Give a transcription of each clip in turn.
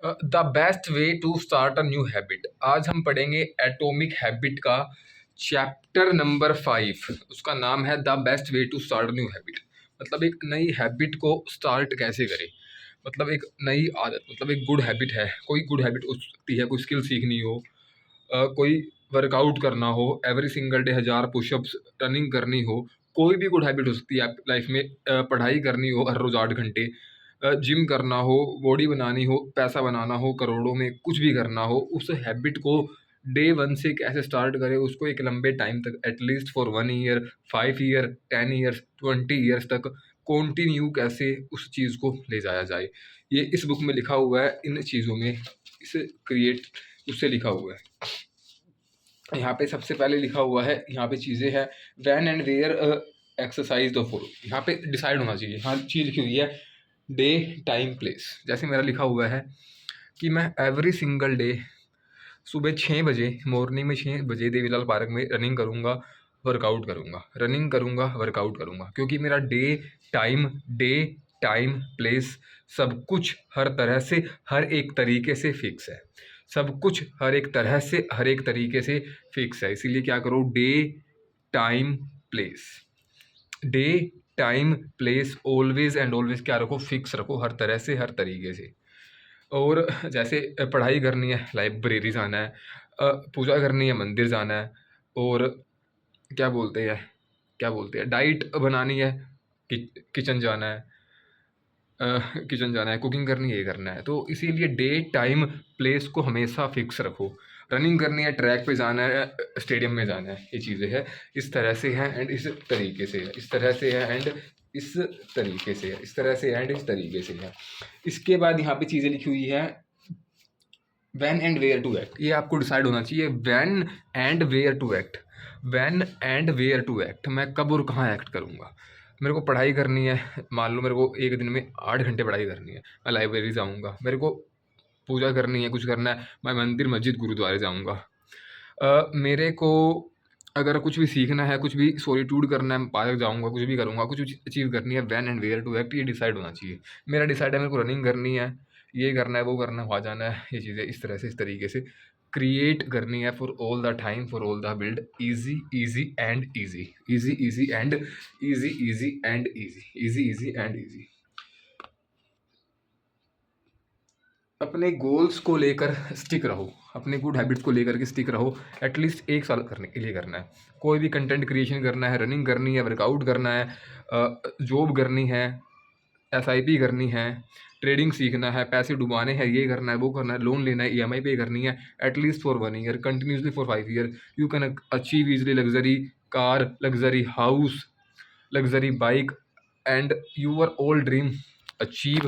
The best way to start a new habit. आज हम पढ़ेंगे एटॉमिक हैबिट का चैप्टर नंबर 5। उसका नाम है the best way to start new habit. मतलब एक नई हैबिट को स्टार्ट कैसे करें, मतलब एक नई आदत, मतलब एक गुड हैबिट है। कोई गुड हैबिट हो सकती है, कोई स्किल सीखनी हो, कोई वर्कआउट करना हो, every single day 1000 pushups running करनी हो। कोई भी गुड हैबिट हो सकती है आपकी लाइफ में। पढ़ाई करनी हो हर रोज़ 8 घंटे, जिम करना हो, बॉडी बनानी हो, पैसा बनाना हो, करोड़ों में कुछ भी करना हो, उस हैबिट को डे वन से कैसे स्टार्ट करें, उसको एक लंबे टाइम तक, at least for 1 year, 5 year, 10 years, 20 years तक कॉन्टिन्यू कैसे उस चीज़ को ले जाया जाए, ये इस बुक में लिखा हुआ है। इन चीज़ों में इसे क्रिएट उससे लिखा हुआ है। यहाँ पे सबसे पहले लिखा हुआ है, यहाँ पे चीज़ें हैं, when and where exercise the follow. यहाँ पे डिसाइड होना चाहिए। हाँ, चीज़ लिखी हुई है डे, टाइम, प्लेस। जैसे मेरा लिखा हुआ है कि मैं एवरी सिंगल डे सुबह 6 बजे, मॉर्निंग में 6 बजे देवीलाल पार्क में रनिंग करूँगा, वर्कआउट करूँगा, रनिंग करूँगा, वर्कआउट करूँगा। क्योंकि मेरा डे टाइम प्लेस सब कुछ हर तरह से, हर एक तरीके से फिक्स है। सब कुछ हर एक तरह से, हर एक तरीके से फिक्स है। इसीलिए क्या करो, day time place, day time place always and always क्या रखो, फिक्स रखो, हर तरह से, हर तरीके से। और जैसे पढ़ाई करनी है, लाइब्रेरी जाना है, पूजा करनी है, मंदिर जाना है, और क्या बोलते हैं, डाइट बनानी है, किचन जाना है, किचन जाना है, कुकिंग करनी है, ये करना है। तो इसीलिए डे टाइम प्लेस को हमेशा फिक्स रखो। रनिंग करनी है, ट्रैक पे जाना है, स्टेडियम में जाना है, ये चीज़ें हैं। इस तरह से हैं एंड इस तरीके से है, इस तरह से है एंड इस तरीके से है, इस तरह से एंड इस तरीके से है। इसके बाद यहाँ पे चीज़ें लिखी हुई हैं, when and where to act. ये आपको डिसाइड होना चाहिए, when and where to act. When and where to act, मैं कब और कहाँ एक्ट करूँगा। मेरे को पढ़ाई करनी है, मान लो मेरे को एक दिन में 8 घंटे पढ़ाई करनी है, मैं लाइब्रेरी जाऊँगा। मेरे को पूजा करनी है, कुछ करना है, मैं मंदिर, मस्जिद, गुरुद्वारे जाऊँगा। मेरे को अगर कुछ भी सीखना है, कुछ भी सॉलिट्यूड करना है, मैं पार्क जाऊँगा, कुछ भी करूँगा, कुछ भी अचीव करनी है, when and where to act, ये डिसाइड होना चाहिए। मेरा डिसाइड है, मेरे को रनिंग करनी है, ये करना है, वो करना है, वहाँ जाना है, ये चीज़ें इस तरह से, इस तरीके से क्रिएट करनी है for all the time, for all the build, easy easy and easy, easy easy and easy, easy and easy, easy easy and easy. अपने गोल्स को लेकर स्टिक रहो, अपने गुड हैबिट्स को लेकर के स्टिक रहो। एटलीस्ट 1 साल करने के लिए करना है। कोई भी कंटेंट क्रिएशन करना है, रनिंग करनी है, वर्कआउट करना है, जॉब करनी है, एसआईपी करनी है, ट्रेडिंग सीखना है, पैसे डुबाने हैं, ये करना है, वो करना है, लोन लेना है, ईएमआई पे करनी है, at least for 1 year, continuously for 5 year, you can achieve easily luxury car, luxury house, luxury bike, and your all dream achieve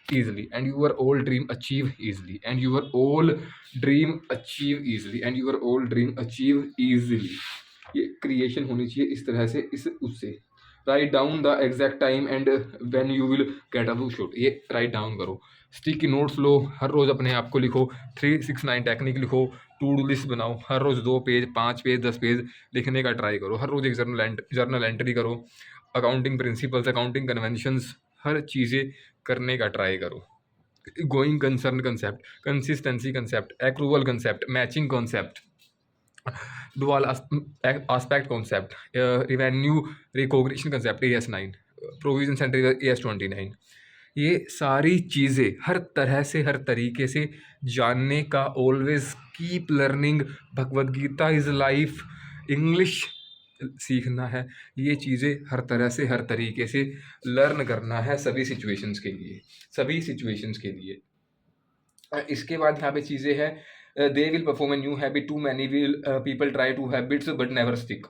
easily, and your all dream achieve easily, and your all dream achieve easily, and your all dream achieve easily। ये creation होनी चाहिए इस तरह से, इस उससे। Write down the exact time and when you will get a shoot, ये write down करो। स्टिकी नोट्स लो, हर रोज़ अपने आप को लिखो, 369 टेक्निक लिखो, टू डू लिस्ट बनाओ, हर रोज़ 2 पेज, 5 पेज, 10 पेज लिखने का ट्राई करो। हर रोज़ एक जर्नल एंट्री करो, अकाउंटिंग प्रिंसिपल्स, अकाउंटिंग कन्वेंशंस, हर चीज़ें करने का ट्राई करो। Going concern concept, consistency concept, accrual concept, matching concept, dual aspect concept, revenue recognition concept, AS9, provision centre AS29। ये सारी चीज़ें हर तरह से, हर तरीके से जानने का, always keep learning, Bhagavad Gita is life, English सीखना है, ये चीज़ें हर तरह से, हर तरीके से लर्न करना है, सभी सिचुएशंस के लिए, सभी सिचुएशंस के लिए। इसके बाद यहाँ पे चीज़ें हैं, they will perform a new habit, too many will people try to habits but never stick.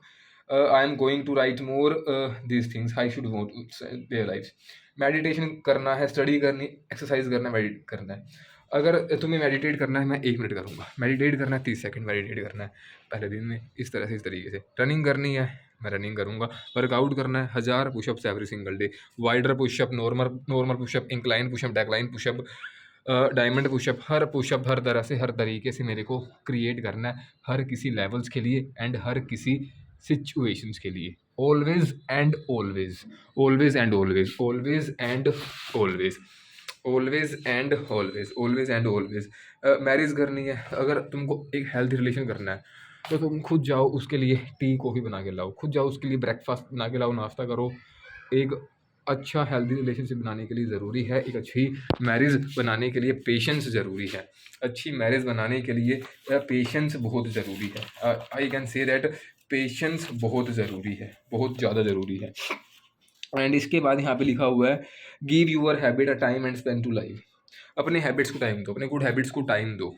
I am going to write more these things, I should want their life. Meditation करना है, स्टडी करनी, exercise करना है, meditate करना है। अगर तुम्हें meditate करना है, मैं 1 मिनट करूँगा, मेडिटेट करना है 30 सेकंड मेडिटेट करना है पहले दिन में, इस तरह से, इस तरीके से। रनिंग करनी है, मैं रनिंग करूँगा। वर्कआउट करना है, 1000 pushups every single day, wider pushup, normal pushup, incline pushup, decline pushup, diamond pushup, हर पुशअप हर तरह से, हर तरीके से मेरे को क्रिएट करना है, हर किसी लेवल्स के लिए एंड हर किसी सिचुएशंस के लिए। Always and always, always and always, always and always, always and always, always and always. Marriage करनी है, अगर तुमको एक हेल्थी रिलेशन करना है तो तुम खुद जाओ उसके लिए टी कॉफ़ी बना के लाओ, खुद जाओ उसके लिए ब्रेकफास्ट बना के लाओ, नाश्ता करो। एक अच्छा हेल्दी रिलेशनशिप बनाने के लिए ज़रूरी है, एक अच्छी मैरिज बनाने के लिए पेशेंस ज़रूरी है। अच्छी मैरिज बनाने के लिए पेशेंस बहुत ज़रूरी है। I can say that patience बहुत ज़रूरी है, बहुत ज़्यादा ज़रूरी है। एंड इसके बाद यहाँ पे लिखा हुआ है give your habit a time and spend to life. अपने हैबिट्स को टाइम दो, अपने गुड हैबिट्स को टाइम दो।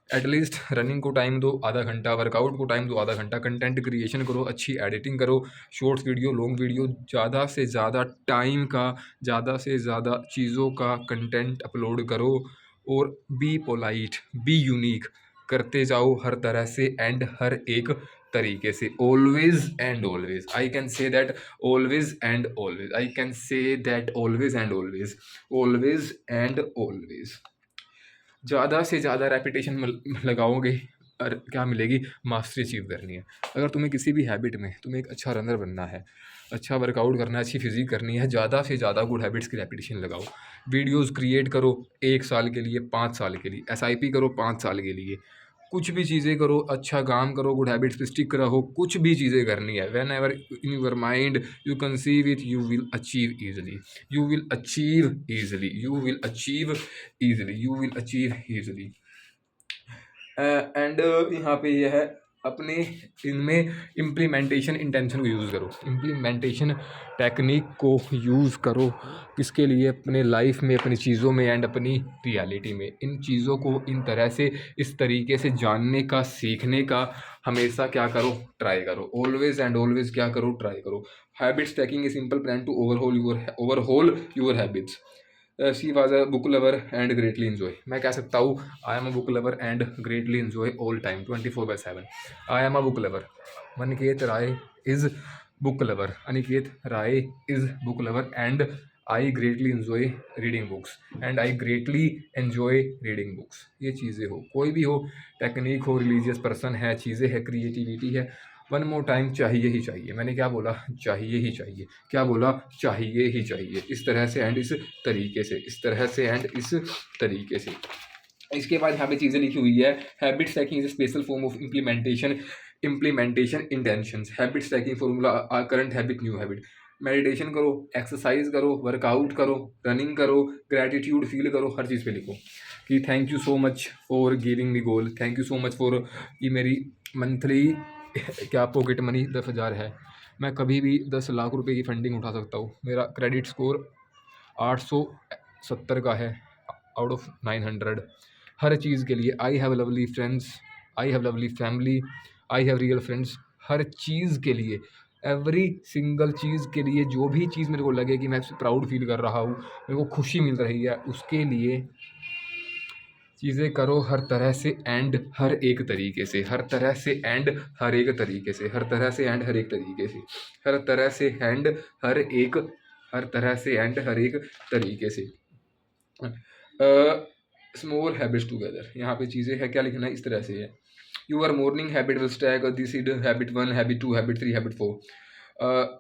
एटलीस्ट रनिंग को टाइम दो आधा घंटा, वर्कआउट को टाइम दो आधा घंटा, कंटेंट क्रिएशन करो, अच्छी एडिटिंग करो, शॉर्ट्स वीडियो, लॉन्ग वीडियो, ज़्यादा से ज़्यादा टाइम का, ज़्यादा से ज़्यादा चीज़ों का कंटेंट अपलोड करो। और बी पोलाइट, बी यूनिक करते जाओ हर तरह से एंड हर एक तरीके से। Always and always, I can say that always and always, I can say that always and always, always and always. ज़्यादा से ज़्यादा रेपिटेशन लगाओगे और क्या मिलेगी, मास्टरी अचीव करनी है। अगर तुम्हें किसी भी हैबिट में, तुम्हें एक अच्छा रनर बनना है, अच्छा वर्कआउट करना है, अच्छी फिजिक करनी है, ज़्यादा से ज़्यादा गुड हैबिट्स की रेपिटेशन लगाओ। वीडियोस क्रिएट करो 1 साल के लिए, 5 साल के लिए, एसआईपी करो 5 साल के लिए, कुछ भी चीज़ें करो, अच्छा काम करो, गुड हैबिट्स पे स्टिक रहो, कुछ भी चीज़ें करनी है। Whenever in your mind you conceive it, you will achieve easily, you will achieve easily, you will achieve easily, you will achieve easily. And यहाँ पे यह है अपने इनमें इम्प्लीमेंटेशन इंटेंशन को यूज़ करो, इम्प्लीमेंटेशन टेक्निक को यूज़ करो। किसके लिए, अपने लाइफ में, अपनी चीज़ों में एंड अपनी रियलिटी में। इन चीज़ों को इन तरह से, इस तरीके से जानने का, सीखने का हमेशा क्या करो, ट्राई करो। ऑलवेज एंड ऑलवेज क्या करो, ट्राई करो। Habits tackling a simple plan to overhaul your habits. She was a book lover and greatly enjoy. मैं कह सकता हूँ I am a book lover and greatly enjoy all time 24/7। I am a book lover, Aniket Rai is book lover, Aniket Rai is book lover and I greatly enjoy reading books, and I greatly enjoy reading books. ये चीज़ें हो, कोई भी हो, technique हो, religious person है, चीज़ें है, क्रिएटिविटी है, वन मोर टाइम चाहिए ही चाहिए। मैंने क्या बोला, चाहिए ही चाहिए। क्या बोला, चाहिए ही चाहिए। इस तरह से एंड इस तरीके से, इस तरह से एंड इस तरीके से। इसके बाद यहाँ पे चीज़ें लिखी हुई है habit stacking is special form of implementation intentions. Habit stacking formula current habit new habit. Meditation करो, एक्सरसाइज करो, वर्कआउट करो, रनिंग करो, ग्रैटिट्यूड फील करो, हर चीज़ पे लिखो कि thank you so much for giving me goal, thank you so much for, ये मेरी मंथली क्या पॉकेट मनी 10,000 है, मैं कभी भी 10 लाख रुपए की फंडिंग उठा सकता हूँ। मेरा क्रेडिट स्कोर 870 का है आउट ऑफ 900। हर चीज़ के लिए I have lovely friends, I have lovely family, I have real friends. हर चीज़ के लिए, एवरी सिंगल चीज़ के लिए, जो भी चीज़ मेरे को लगे कि मैं उससे प्राउड फील कर रहा हूँ, मेरे को खुशी मिल रही है, उसके लिए चीज़ें करो हर तरह से एंड हर एक तरीके से, हर तरह से एंड हर एक तरीके से, हर तरह से एंड हर एक तरीके से, हर तरह से एंड हर एक, हर तरह से एंड हर एक तरीके से। स्मॉल हैबिट्स टुगेदर, यहाँ पे चीज़ें है, क्या लिखना है, इस तरह से है। Your morning habit will stack this is habit 1, habit 2, habit 3, habit 4।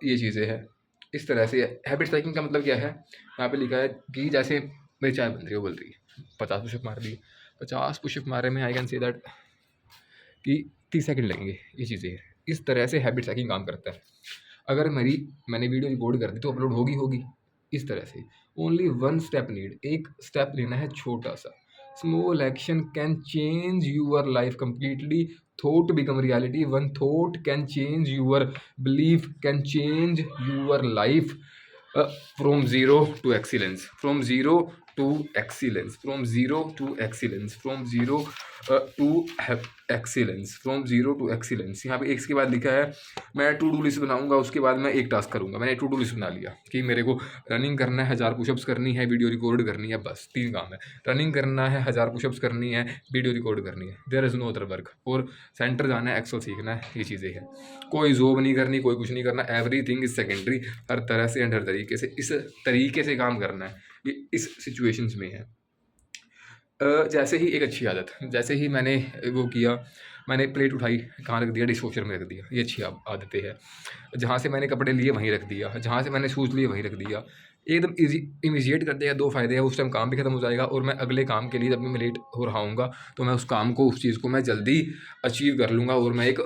ये चीज़ें हैं इस तरह से। हैबिट स्टैकिंग का मतलब क्या है, यहाँ पे लिखा है कि जैसे मेरी चाय बन रही है, वो बोल रही है 50 पुशअप मार दी, 50 पुशअप मारे में आई कैन से दैट कि 30 सेकंड लगेंगे। ये चीज़ें हैं, इस तरह से हैबिट ट्रैकिंग काम करता है। अगर मैंने वीडियो रिकॉर्ड कर दी तो अपलोड होगी होगी, इस तरह से। ओनली वन स्टेप नीड, एक स्टेप लेना है छोटा सा। Small action can change your life completely. Thought become reality, one thought can change your belief, can change your life from zero to excellence, from zero to excellence, from zero to excellence, from zero to excellence, from zero to excellence. यहाँ पे एक के बाद लिखा है मैं to do list बनाऊंगा, उसके बाद मैं एक टास्क करूंगा। मैंने टू डू लिस्ट बना लिया कि मेरे को रनिंग करना है, 1000 पुशअप्स करनी है, वीडियो रिकॉर्ड करनी है, बस 3 काम है। रनिंग करना है, 1000 पुशअप्स करनी है, वीडियो रिकॉर्ड करनी है, there is no other work. और सेंटर जाना है, एक्सेल सीखना है, ये चीज़ें हैं। कोई जॉब नहीं करनी, कोई कुछ नहीं करना, एवरीथिंग इज सेकेंडरी। हर तरह से एंड हर तरीके से, इस तरीके से काम करना है। ये इस सिचुएशंस में है। जैसे ही एक अच्छी आदत, जैसे ही मैंने वो किया, मैंने प्लेट उठाई, कहाँ रख दिया, डिश वॉशर में रख दिया, ये अच्छी आदतें हैं। जहाँ से मैंने कपड़े लिए वहीं रख दिया, जहाँ से मैंने शूज़ लिए वहीं रख दिया, एकदम ईजी इमीजिएट कर देगा। दो फ़ायदे हैं, उस टाइम काम भी खत्म हो जाएगा और मैं अगले काम के लिए जब भी मैं लेट हो रहा हूँगा तो मैं उस काम को, उस चीज़ को मैं जल्दी अचीव कर लूँगा और मैं एक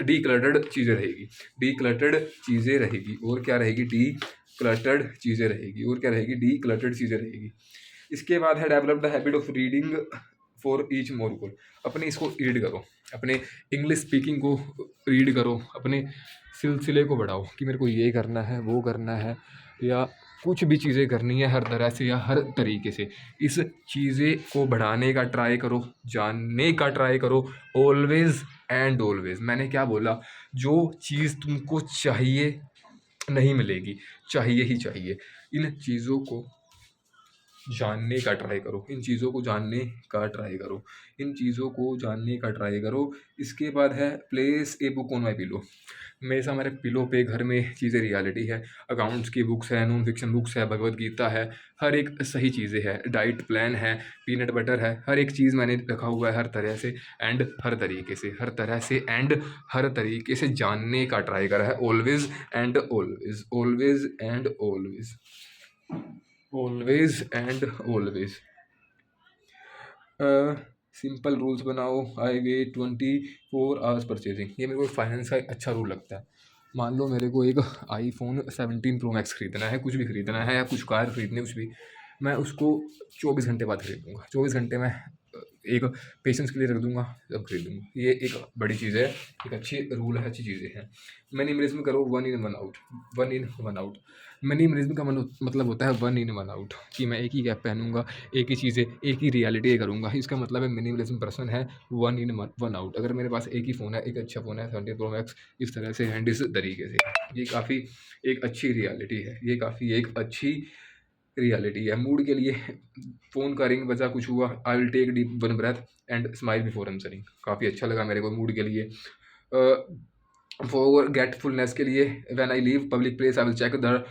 डीक्लटर्ड चीज़ें रहेगी, डीक्लटर्ड चीज़ें रहेगी और क्या रहेगी, डीक्लटर्ड चीज़ें रहेगी और क्या रहेगी, डीक्लटर्ड चीज़ें रहेगी। इसके बाद है develop the habit of reading for each more goal. अपने इसको रीड करो, अपने इंग्लिश स्पीकिंग को रीड करो, अपने सिलसिले को बढ़ाओ कि मेरे को ये करना है, वो करना है, या कुछ भी चीज़ें करनी है हर तरह से या हर तरीके से। इस चीज़ें को बढ़ाने का ट्राई करो, जानने का ट्राई करो, ऑलवेज़ एंड ऑलवेज़। मैंने क्या बोला, जो चीज़ तुमको चाहिए नहीं मिलेगी, चाहिए ही चाहिए। इन चीज़ों को जानने का ट्राई करो, इन चीज़ों को जानने का ट्राई करो, इन चीज़ों को जानने का ट्राई करो। इसके बाद है place a book on my pillow. हमेशा हमारे पिलो पे घर में चीज़ें रियलिटी है। अकाउंट्स की बुक्स है, नॉन फिक्शन बुक्स है, भगवद गीता है, हर एक सही चीज़ें है, डाइट प्लान है, पीनट बटर है, हर एक चीज़ मैंने रखा हुआ है हर तरह से एंड हर तरीके से, हर तरह से एंड हर तरीके से जानने का ट्राई करा है। Always and always, always and always, always and always. Simple rules बनाओ। I wait 24 hours purchasing. ये मेरे को फाइनेंस का एक अच्छा रूल लगता है। मान लो मेरे को एक iPhone 17 Pro Max खरीदना है, कुछ भी खरीदना है या कुछ कार खरीदनी है, कुछ भी, मैं उसको 24 घंटे बाद खरीदूँगा। 24 घंटे में एक पेशेंस के लिए रख दूँगा, तब खरीदूँगा। ये एक बड़ी चीज़ है, एक अच्छी रूल है, अच्छी चीज़ें हैं। मिनिमलिज्म करो, 1 इन 1 आउट, 1 इन 1 आउट। मिनिमलिज्म का मतलब होता है 1 इन 1 आउट, कि मैं एक ही कैप पहनूँगा, एक ही चीज़ें, एक ही रियलिटी करूँगा। इसका मतलब है मिनिमलिज्म पर्सन है 1 इन 1 आउट। अगर मेरे पास एक ही फ़ोन है, एक अच्छा फ़ोन है 17 Pro Max, इस तरह से एंड इस तरीके से, ये काफ़ी एक अच्छी रियलिटी है, ये काफ़ी एक अच्छी रियलिटी है। मूड के लिए फ़ोन का रिंग बजा, कुछ हुआ, I will take deep 1 breath and smile before answering. काफ़ी अच्छा लगा मेरे को मूड के लिए। फॉर गेटफुलनेस के लिए, when I leave public place I will check the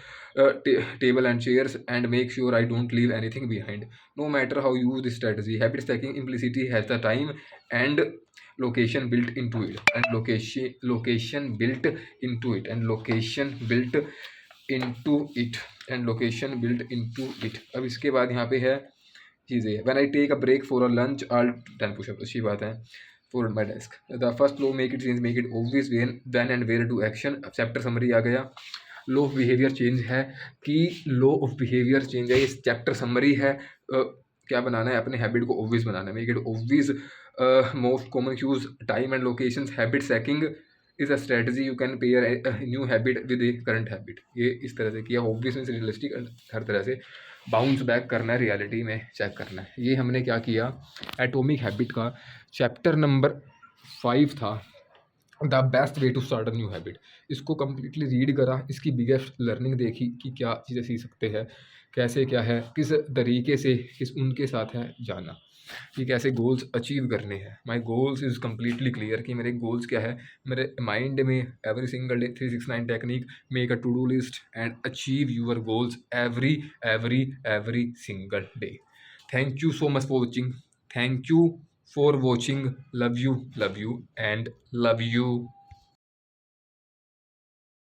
table and chairs and make sure I don't leave anything behind. No matter how you use this strategy, habit stacking implicity has the time and location built into it, and location built into it, and location built into it, and location built into it. अब इसके बाद यहाँ पे है चीज़ें, when I take a break for a lunch I'll 10 push-up, अच्छी बात है। for my desk, the first law, make it change, make it obvious when and where to action। अब चैप्टर समरी आ गया। लो ऑफ बिहेवियर चेंज है कि लो of behaviour change है, ये chapter summary है। क्या बनाना है, अपने हैबिट को ऑब्वियस बनाना है, make it obvious. Most common cues, time and locations, habit stacking is a strategy you can pair new habit with a current habit. ये इस तरह से किया, ऑब्वियस मीन्स रियलिस्टिक, हर तरह से बाउंस बैक करना है, रियलिटी में चेक करना है। ये हमने क्या किया, एटॉमिक हैबिट का चैप्टर नंबर 5 था, the best way to start a new habit. इसको कम्प्लीटली रीड करा, इसकी बिगेस्ट लर्निंग देखी कि क्या चीज़ें सीख सकते हैं, कैसे क्या है, किस तरीके से किस उनके साथ है जाना, कि कैसे गोल्स अचीव करने हैं। My goals is completely clear कि मेरे गोल्स क्या है। मेरे माइंड में every single day 369 technique, make a to do list and achieve your goals every single day. Thank you so much for watching, thank you for watching, love you and love you।